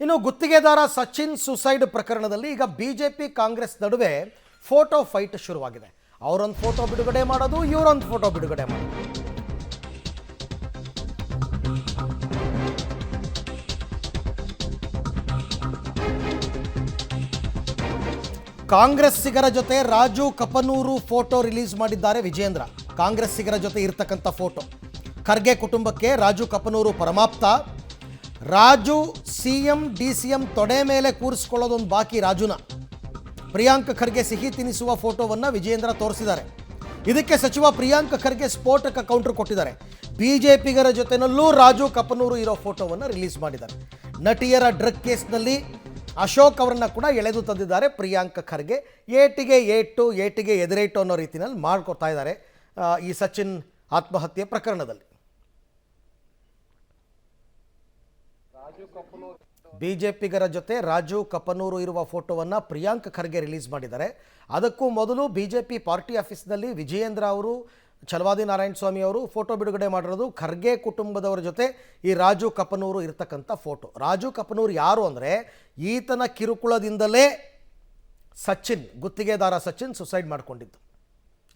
ಇನ್ನು ಗುತ್ತಿಗೆದಾರ ಸಚಿನ್ ಸುಸೈಡ್ ಪ್ರಕರಣದಲ್ಲಿ ಈಗ ಬಿಜೆಪಿ ಕಾಂಗ್ರೆಸ್ ನಡುವೆ ಫೋಟೋ ಫೈಟ್ ಶುರುವಾಗಿದೆ. ಅವರೊಂದು ಫೋಟೋ ಬಿಡುಗಡೆ ಮಾಡೋದು, ಇವರೊಂದು ಫೋಟೋ ಬಿಡುಗಡೆ ಮಾಡೋದು. ಕಾಂಗ್ರೆಸ್ಸಿಗರ ಜೊತೆ ರಾಜು ಕಪನೂರು ಫೋಟೋ ರಿಲೀಸ್ ಮಾಡಿದ್ದಾರೆ ವಿಜೇಂದ್ರ. ಕಾಂಗ್ರೆಸ್ಸಿಗರ ಜೊತೆ ಇರ್ತಕ್ಕಂಥ ಫೋಟೋ. ಖರ್ಗೆ ಕುಟುಂಬಕ್ಕೆ ರಾಜು ಕಪನೂರು ಪರಮಾಪ್ತ. ರಾಜು ಸಿಎಂ ಡಿಸಿಎಂ ತೊಡೆ ಮೇಲೆ ಕೂರಿಸ್ಕೊಳ್ಳೋದೊಂದು ಬಾಕಿ ರಾಜುನ. ಪ್ರಿಯಾಂಕ್ ಖರ್ಗೆ ಸಿಹಿ ತಿನ್ನಿಸುವ ಫೋಟೋವನ್ನು ವಿಜೇಂದ್ರ ತೋರಿಸಿದ್ದಾರೆ. ಇದಕ್ಕೆ ಸಚಿವ ಪ್ರಿಯಾಂಕ್ ಖರ್ಗೆ ಸ್ಫೋಟಕ ಕೌಂಟರ್ ಕೊಟ್ಟಿದ್ದಾರೆ. ಬಿಜೆಪಿಗರ ಜೊತೆನಲ್ಲೂ ರಾಜು ಕಪನೂರು ಇರೋ ಫೋಟೋವನ್ನು ರಿಲೀಸ್ ಮಾಡಿದ್ದಾರೆ. ನಟಿಯರ ಡ್ರಗ್ ಕೇಸ್ನಲ್ಲಿ ಅಶೋಕ್ ಅವರನ್ನು ಕೂಡ ಎಳೆದು ತಂದಿದ್ದಾರೆ ಪ್ರಿಯಾಂಕ್ ಖರ್ಗೆ. ಏಟಿಗೆ ಏಟು ಏಟಿಗೆ ಎದುರೇಟು ಅನ್ನೋ ರೀತಿಯಲ್ಲಿ ಮಾಡ್ಕೊತಾ ಇದ್ದಾರೆ ಈ ಸಚಿನ್ ಆತ್ಮಹತ್ಯೆ ಪ್ರಕರಣದಲ್ಲಿ. ಬಿಜೆಪಿಗರ ಜೊತೆ ರಾಜು ಕಪನೂರು ಇರುವ ಫೋಟೋವನ್ನು ಪ್ರಿಯಾಂಕ್ ಖರ್ಗೆ ರಿಲೀಸ್ ಮಾಡಿದ್ದಾರೆ. ಅದಕ್ಕೂ ಮೊದಲು ಬಿಜೆಪಿ ಪಾರ್ಟಿ ಆಫೀಸ್ನಲ್ಲಿ ವಿಜಯೇಂದ್ರ ಅವರು, ಛಲವಾದಿ ನಾರಾಯಣ ಸ್ವಾಮಿ ಅವರು ಫೋಟೋ ಬಿಡುಗಡೆ ಮಾಡಿರೋದು. ಖರ್ಗೆ ಕುಟುಂಬದವರ ಜೊತೆ ಈ ರಾಜು ಕಪನೂರು ಇರ್ತಕ್ಕಂಥ ಫೋಟೋ. ರಾಜು ಕಪನೂರು ಯಾರು ಅಂದರೆ, ಈತನ ಕಿರುಕುಳದಿಂದಲೇ ಗುತ್ತಿಗೆದಾರ ಸಚಿನ್ ಸುಸೈಡ್ ಮಾಡಿಕೊಂಡಿದ್ದು.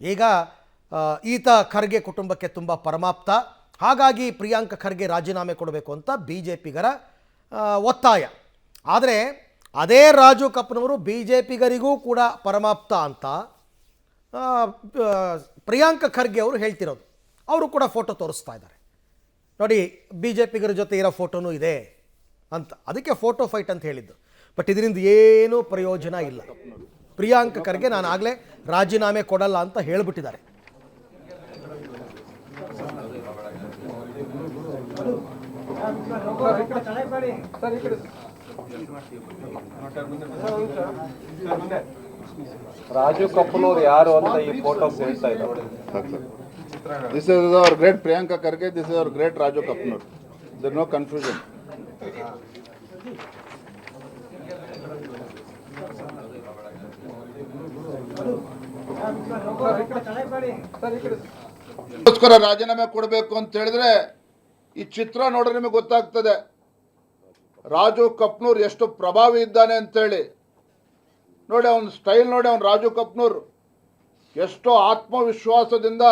ಈಗ ಈತ ಖರ್ಗೆ ಕುಟುಂಬಕ್ಕೆ ತುಂಬ ಪರಮಾಪ್ತ. ಹಾಗಾಗಿ ಪ್ರಿಯಾಂಕ್ ಖರ್ಗೆ ರಾಜೀನಾಮೆ ಕೊಡಬೇಕು ಅಂತ ಬಿಜೆಪಿಗರ ಒತ್ತಾಯ. ಆದರೆ ಅದೇ ರಾಜು ಕಪನೂರು ಬಿಜೆಪಿಗರಿಗೂ ಕೂಡ ಪರಮಾಪ್ತ ಅಂತ ಪ್ರಿಯಾಂಕ್ ಖರ್ಗೆ ಅವರು ಹೇಳ್ತಿರೋದು. ಅವರು ಕೂಡ ಫೋಟೋ ತೋರಿಸ್ತಾ ಇದ್ದಾರೆ. ನೋಡಿ, ಬಿಜೆಪಿಗರ ಜೊತೆ ಇರೋ ಫೋಟೋನೂ ಇದೆ ಅಂತ. ಅದಕ್ಕೆ ಫೋಟೋ ಫೈಟ್ ಅಂತ ಹೇಳಿದ್ದು. ಬಟ್ ಇದರಿಂದ ಏನೂ ಪ್ರಯೋಜನ ಇಲ್ಲ. ಪ್ರಿಯಾಂಕ್ ಖರ್ಗೆ ನಾನು ಆಗಲೇ ರಾಜೀನಾಮೆ ಕೊಡಲ್ಲ ಅಂತ ಹೇಳಿಬಿಟ್ಟಿದ್ದಾರೆ. ರಾಜು ಕಪನೂರ್ ಯಾರು ಅಂತ ಈ ಫೋಟೋಸ್ ಹೇಳ್ತಾ ಇದ್ದಾರೆ. This is our great Priyanka Kharge. This is our great Raju Kapnoor. There is no confusion. ಅದಕ್ಕೋಸ್ಕರ ರಾಜೀನಾಮೆ ಕೊಡಬೇಕು ಅಂತ ಹೇಳಿದ್ರೆ ಈ ಚಿತ್ರ ನೋಡಿದ್ರೆ ನಿಮಗೆ ಗೊತ್ತಾಗ್ತದೆ ರಾಜು ಕಪ್ನೂರ್ ಎಷ್ಟು ಪ್ರಭಾವಿ ಇದ್ದಾನೆ ಅಂತೇಳಿ. ನೋಡಿ ಅವನ ಸ್ಟೈಲ್ ನೋಡಿ, ಅವನು ರಾಜು ಕಪ್ನೂರ್ ಎಷ್ಟೋ ಆತ್ಮವಿಶ್ವಾಸದಿಂದ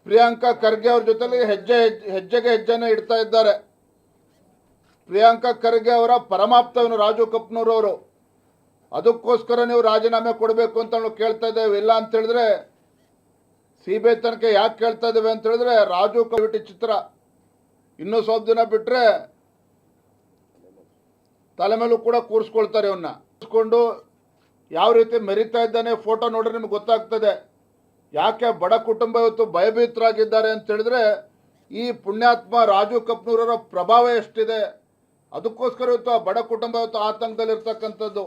ಪ್ರಿಯಾಂಕಾ ಖರ್ಗೆ ಅವ್ರ ಜೊತೆಲಿ ಹೆಜ್ಜೆಗೆ ಹೆಜ್ಜೆನೇ ಇಡ್ತಾ ಇದ್ದಾರೆ. ಪ್ರಿಯಾಂಕಾ ಖರ್ಗೆ ಅವರ ಪರಮಾಪ್ತವನು ರಾಜು ಕಪ್ನೂರ್ ಅವರು. ಅದಕ್ಕೋಸ್ಕರ ನೀವು ರಾಜೀನಾಮೆ ಕೊಡಬೇಕು ಅಂತ ನಾವು ಕೇಳ್ತಾ ಇದ್ದೇವೆ. ಇಲ್ಲ ಅಂತ ಹೇಳಿದ್ರೆ ಸಿಬಿಐ ತನಕ ಯಾಕೆ ಕೇಳ್ತಾ ಇದ್ದೇವೆ ಅಂತ ಹೇಳಿದ್ರೆ, ರಾಜು ಕವಿಟಿ ಚಿತ್ರ ಇನ್ನೂ ಸ್ವಲ್ಪ ದಿನ ಬಿಟ್ಟರೆ ತಲೆ ಮೇಲೂ ಕೂಡ ಕೂರಿಸ್ಕೊಳ್ತಾರೆ. ಇವನ್ನ ಕೂರಿಸ್ಕೊಂಡು ಯಾವ ರೀತಿ ಮೆರಿತಾ ಇದ್ದಾನೆ ಫೋಟೋ ನೋಡ್ರೆ ನಿಮ್ಗೆ ಗೊತ್ತಾಗ್ತದೆ. ಯಾಕೆ ಬಡ ಕುಟುಂಬ ಇವತ್ತು ಭಯಭೀತರಾಗಿದ್ದಾರೆ ಅಂತ ಹೇಳಿದ್ರೆ, ಈ ಪುಣ್ಯಾತ್ಮ ರಾಜು ಕಪ್ನೂರರ ಪ್ರಭಾವ ಎಷ್ಟಿದೆ. ಅದಕ್ಕೋಸ್ಕರ ಇವತ್ತು ಆ ಬಡ ಕುಟುಂಬ ಇವತ್ತು ಆತಂಕದಲ್ಲಿರ್ತಕ್ಕಂಥದ್ದು.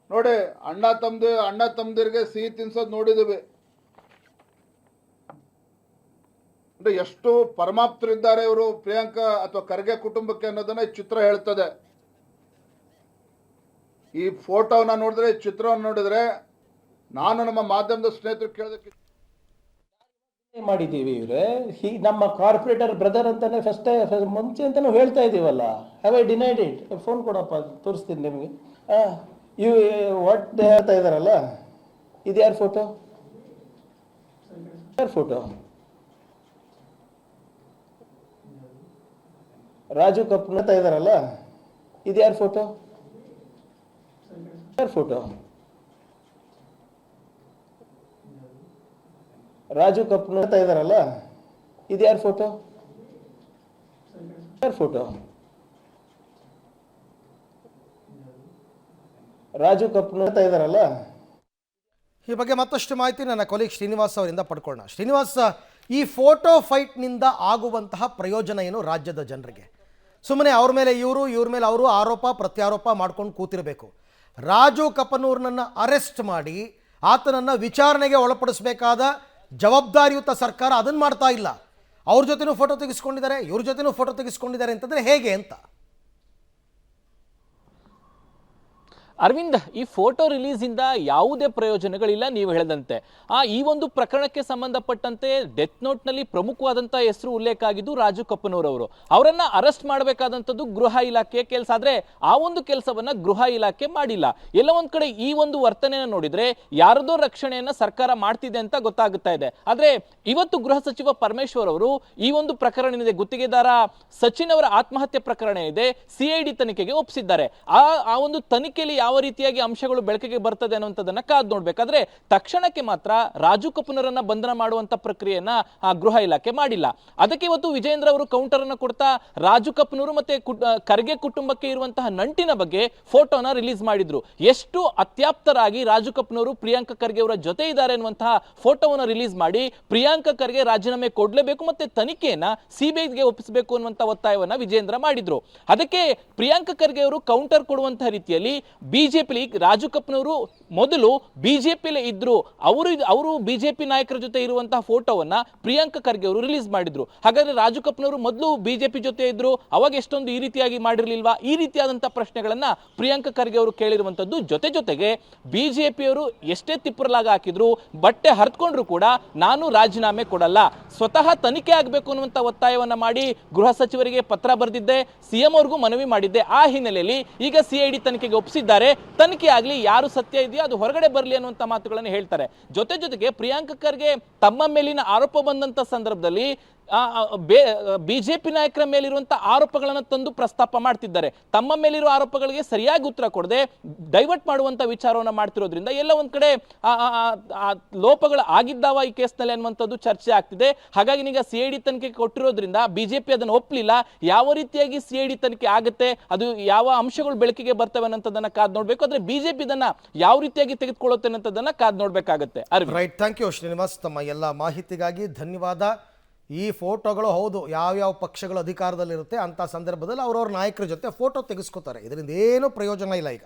ನೋಡಿ, ಅಣ್ಣ ತಮ್ಮದಿರಿಗೆ ಸಿಹಿ ತಿನ್ಸೋದು ನೋಡಿದ್ದೀವಿ. ಅಂದರೆ ಎಷ್ಟು ಪರಮಾಪ್ತರಿದ್ದಾರೆ ಇವರು ಪ್ರಿಯಾಂಕಾ ಅಥವಾ ಖರ್ಗೆ ಕುಟುಂಬಕ್ಕೆ ಅನ್ನೋದನ್ನ ಈ ಚಿತ್ರ ಹೇಳ್ತದೆ. ಈ ಫೋಟೋವನ್ನ ನೋಡಿದ್ರೆ, ಈ ಚಿತ್ರವನ್ನು ನೋಡಿದ್ರೆ, ನಾನು ನಮ್ಮ ಮಾಧ್ಯಮದ ಸ್ನೇಹಿತರು ಕೇಳೋದಕ್ಕೆ ಮಾಡಿದ್ದೀವಿ. ಇವರೇ ನಮ್ಮ ಕಾರ್ಪೊರೇಟರ್ ಬ್ರದರ್ ಅಂತಾನೆ ಮುಂಚೆ ಅಂತ ನಾವು ಹೇಳ್ತಾ ಇದ್ದೀವಲ್ಲ. Have I denied it? Phone ಕೊಡಪ್ಪ, ತೋರಿಸ್ತೀನಿ ನಿಮಗೆ. ಇವು ವಾಟ್ ಹೇಳ್ತಾ ಇದ್ದಾರಲ್ಲ, ಇದು ಯಾರ ಫೋಟೋ? ರಾಜು ಕಪ್ನೂರ್ ಇದ್ದಾರಲ್ಲ, ಇದು ಯಾರ ಫೋಟೋ? ರಾಜು ಕಪ್ನೂರ್ ಇದ್ದಾರಲ್ಲ, ಇದು ಯಾರ ಫೋಟೋ? ರಾಜು ಕಪ್ನೂರ್ ಇದ್ದಾರಲ್ಲ. ಈ ಬಗ್ಗೆ ಮತ್ತಷ್ಟು ಮಾಹಿತಿ ನನ್ನ ಕೊಲೀಗ್ ಶ್ರೀನಿವಾಸ್ ಅವರಿಂದ ಪಡ್ಕೊಳ್ಳೋಣ. ಶ್ರೀನಿವಾಸ್, ಈ ಫೋಟೋ ಫೈಟ್ನಿಂದ ಆಗುವಂತಹ ಪ್ರಯೋಜನ ಏನು ರಾಜ್ಯದ ಜನರಿಗೆ? ಸುಮ್ಮನೆ ಅವ್ರ ಮೇಲೆ ಇವ್ರ ಮೇಲೆ ಅವರು ಆರೋಪ ಪ್ರತ್ಯಾರೋಪ ಮಾಡ್ಕೊಂಡು ಕೂತಿರಬೇಕು. ರಾಜು ಕಪನೂರ್ನನ್ನು ಅರೆಸ್ಟ್ ಮಾಡಿ ಆತನನ್ನು ವಿಚಾರಣೆಗೆ ಒಳಪಡಿಸಬೇಕಾದ ಜವಾಬ್ದಾರಿಯುತ ಸರ್ಕಾರ ಅದನ್ನು ಮಾಡ್ತಾ ಇಲ್ಲ. ಅವ್ರ ಜೊತೆನೂ ಫೋಟೋ ತೆಗೆಸ್ಕೊಂಡಿದ್ದಾರೆ, ಇವ್ರ ಜೊತೆನೂ ಫೋಟೋ ತೆಗೆಸ್ಕೊಂಡಿದ್ದಾರೆ ಅಂತಂದರೆ ಹೇಗೆ ಅಂತ? ಅರವಿಂದ್, ಈ ಫೋಟೋ ರಿಲೀಸ್ ಇಂದ ಯಾವುದೇ ಪ್ರಯೋಜನಗಳಿಲ್ಲ. ನೀವು ಹೇಳಿದಂತೆ ಈ ಒಂದು ಪ್ರಕರಣಕ್ಕೆ ಸಂಬಂಧಪಟ್ಟಂತೆ ಡೆತ್ ನೋಟ್ ನಲ್ಲಿ ಪ್ರಮುಖವಾದಂತಹ ಹೆಸರು ಉಲ್ಲೇಖ ಆಗಿದ್ದು ರಾಜು ಕಪ್ಪನೂರ್ ಅವರು. ಅವರನ್ನ ಅರೆಸ್ಟ್ ಮಾಡಬೇಕಾದಂತದ್ದು ಗೃಹ ಇಲಾಖೆಯ ಕೆಲಸ. ಆದ್ರೆ ಆ ಒಂದು ಕೆಲಸವನ್ನ ಗೃಹ ಇಲಾಖೆ ಮಾಡಿಲ್ಲ. ಎಲ್ಲ ಒಂದ್ ಕಡೆ ಈ ಒಂದು ವರ್ತನೆಯನ್ನು ನೋಡಿದ್ರೆ ಯಾರದೋ ರಕ್ಷಣೆಯನ್ನ ಸರ್ಕಾರ ಮಾಡ್ತಿದೆ ಅಂತ ಗೊತ್ತಾಗುತ್ತಾ ಇದೆ. ಆದ್ರೆ ಇವತ್ತು ಗೃಹ ಸಚಿವ ಪರಮೇಶ್ವರ್ ಅವರು ಈ ಒಂದು ಪ್ರಕರಣ ಏನಿದೆ, ಗುತ್ತಿಗೆದಾರ ಸಚಿನ್ ಅವರ ಆತ್ಮಹತ್ಯೆ ಪ್ರಕರಣ ಏನಿದೆ, ಸಿಐಡಿ ತನಿಖೆಗೆ ಒಪ್ಪಿಸಿದ್ದಾರೆ. ಆ ಒಂದು ತನಿಖೆಯಲ್ಲಿ ಯಾವ ರೀತಿಯಾಗಿ ಅಂಶಗಳು ಬೆಳಕಿಗೆ ಬರ್ತದೆ ಅನ್ನುವಂಥದ್ದನ್ನ ಕಾದ್ ನೋಡ್ಬೇಕಾದ್ರೆ ತಕ್ಷಣಕ್ಕೆ ಮಾತ್ರ ರಾಜು ಕಪೂರ್ರನ್ನ ಬಂಧನ ಮಾಡುವಂತ ಪ್ರಕ್ರಿಯೆಯನ್ನ ಗೃಹ ಇಲಾಖೆ ಮಾಡಿಲ್ಲ. ಅದಕ್ಕೆ ಇವತ್ತು ವಿಜೇಂದ್ರ ಅವರು ಕೌಂಟರ್ ಅನ್ನು ಕೊಡ್ತಾ ರಾಜು ಕಪೂರ್ ಮತ್ತೆ ಖರ್ಗೆ ಕುಟುಂಬಕ್ಕೆ ಇರುವಂತಹ ನಂಟಿನ ಬಗ್ಗೆ ಫೋಟೋನ ರಿಲೀಸ್ ಮಾಡಿದ್ರು. ಎಷ್ಟು ಅತ್ಯಾಪ್ತರಾಗಿ ರಾಜು ಕಪೂರ್ ಪ್ರಿಯಾಂಕ ಖರ್ಗೆ ಅವರ ಜೊತೆ ಇದ್ದಾರೆ ಅನ್ನುವಂತಹ ಫೋಟೋವನ್ನು ರಿಲೀಸ್ ಮಾಡಿ ಪ್ರಿಯಾಂಕ ಖರ್ಗೆ ರಾಜೀನಾಮೆ ಕೊಡ್ಲೇಬೇಕು ಮತ್ತೆ ತನಿಖೆಯನ್ನ ಸಿಬಿಐಗೆ ಒಪ್ಪಿಸಬೇಕು ಅನ್ನುವಂತ ಒತ್ತಾಯವನ್ನ ವಿಜೇಂದ್ರ ಮಾಡಿದ್ರು. ಅದಕ್ಕೆ ಪ್ರಿಯಾಂಕ ಖರ್ಗೆ ಅವರು ಕೌಂಟರ್ ಕೊಡುವಂತಹ ರೀತಿಯಲ್ಲಿ ಬಿಜೆಪಿ ರಾಜು ಕಪೂರ್ ಮೊದಲು ಬಿಜೆಪಿಲೇ ಇದ್ರು, ಅವರು ಬಿಜೆಪಿ ನಾಯಕರ ಜೊತೆ ಇರುವಂತಹ ಫೋಟೋವನ್ನ ಪ್ರಿಯಾಂಕ ಖರ್ಗೆ ಅವರು ರಿಲೀಸ್ ಮಾಡಿದ್ರು. ಹಾಗಾದ್ರೆ ರಾಜು ಕಪೂರ್ ಮೊದಲು ಬಿಜೆಪಿ ಜೊತೆ ಇದ್ರು, ಅವಾಗ ಎಷ್ಟೊಂದು ಈ ರೀತಿಯಾಗಿ ಮಾಡಿರ್ಲಿಲ್ವಾ? ಈ ರೀತಿಯಾದಂತಹ ಪ್ರಶ್ನೆಗಳನ್ನ ಪ್ರಿಯಾಂಕ ಖರ್ಗೆ ಅವರು ಕೇಳಿರುವಂತದ್ದು. ಜೊತೆಗೆ ಬಿಜೆಪಿಯವರು ಎಷ್ಟೇ ತಿಪ್ಪರಲಾಗ ಹಾಕಿದ್ರು, ಬಟ್ಟೆ ಹರಿದುಕೊಂಡ್ರು ಕೂಡ ನಾನು ರಾಜೀನಾಮೆ ಕೊಡಲ್ಲ, ಸ್ವತಃ ತನಿಖೆ ಆಗಬೇಕು ಅನ್ನುವಂತ ಒತ್ತಾಯವನ್ನ ಮಾಡಿ ಗೃಹ ಸಚಿವರಿಗೆ ಪತ್ರ ಬರೆದಿದ್ದೆ, ಸಿಎಂ ಅವ್ರಿಗೂ ಮನವಿ ಮಾಡಿದ್ದೆ. ಆ ಹಿನ್ನೆಲೆಯಲ್ಲಿ ಈಗ ಸಿಐಡಿ ತನಿಖೆಗೆ ಒಪ್ಪಿಸಿದ್ದಾರೆ. ತನಿಖೆ ಆಗಲಿ, ಯಾರು ಸತ್ಯ ಇದೆಯೋ ಅದು ಹೊರಗಡೆ ಬರಲಿ ಅನ್ನುವಂತ ಮಾತುಗಳನ್ನು ಹೇಳ್ತಾರೆ. ಜೊತೆಗೆ ಪ್ರಿಯಾಂಕ ಖರ್ಗೆ ತಮ್ಮ ಮೇಲಿನ ಆರೋಪ ಬಂದಂತ ಸಂದರ್ಭದಲ್ಲಿ ಬಿಜೆಪಿ ನಾಯಕರ ಮೇಲಿರುವಂತಹ ಆರೋಪಗಳನ್ನು ತಂದು ಪ್ರಸ್ತಾಪ ಮಾಡ್ತಿದ್ದಾರೆ. ತಮ್ಮ ಮೇಲಿರುವ ಆರೋಪಗಳಿಗೆ ಸರಿಯಾಗಿ ಉತ್ತರ ಕೊಡದೆ ಡೈವರ್ಟ್ ಮಾಡುವಂತ ವಿಚಾರವನ್ನ ಮಾಡ್ತಿರೋದ್ರಿಂದ ಎಲ್ಲ ಒಂದ್ ಕಡೆ ಲೋಪಗಳು ಆಗಿದ್ದಾವ ಈ ಕೇಸ್ನಲ್ಲಿ ಅನ್ನುವಂಥದ್ದು ಚರ್ಚೆ ಆಗ್ತಿದೆ. ಹಾಗಾಗಿ ಈಗ ಸಿಐಡಿ ತನಿಖೆ ಕೊಟ್ಟಿರೋದ್ರಿಂದ ಬಿಜೆಪಿ ಅದನ್ನು ಒಪ್ಪಲಿಲ್ಲ. ಯಾವ ರೀತಿಯಾಗಿ ಸಿಐಡಿ ತನಿಖೆ ಆಗುತ್ತೆ, ಅದು ಯಾವ ಅಂಶಗಳು ಬೆಳಕಿಗೆ ಬರ್ತವೆ ಅನ್ನೋದನ್ನ ಕಾದ್ ನೋಡ್ಬೇಕು. ಆದ್ರೆ ಬಿಜೆಪಿ ಇದನ್ನ ಯಾವ ರೀತಿಯಾಗಿ ತೆಗೆದುಕೊಳ್ಳುತ್ತೆ ಅನ್ನೋದನ್ನ ಕಾದ್ ನೋಡ್ಬೇಕಾಗತ್ತೆ. ರೈಟ್, ಥ್ಯಾಂಕ್ ಯು ಶ್ರೀನಿವಾಸ್, ತಮ್ಮ ಎಲ್ಲ ಮಾಹಿತಿಗಾಗಿ ಧನ್ಯವಾದ. ಈ ಫೋಟೋಗಳು ಹೌದು, ಯಾವ್ಯಾವ ಪಕ್ಷಗಳು ಅಧಿಕಾರದಲ್ಲಿರುತ್ತೆ ಅಂಥ ಸಂದರ್ಭದಲ್ಲಿ ಅವ್ರವ್ರ ನಾಯಕರ ಜೊತೆ ಫೋಟೋ ತೆಗೆಸ್ಕೋತಾರೆ. ಇದರಿಂದ ಏನೂ ಪ್ರಯೋಜನ ಇಲ್ಲ ಈಗ.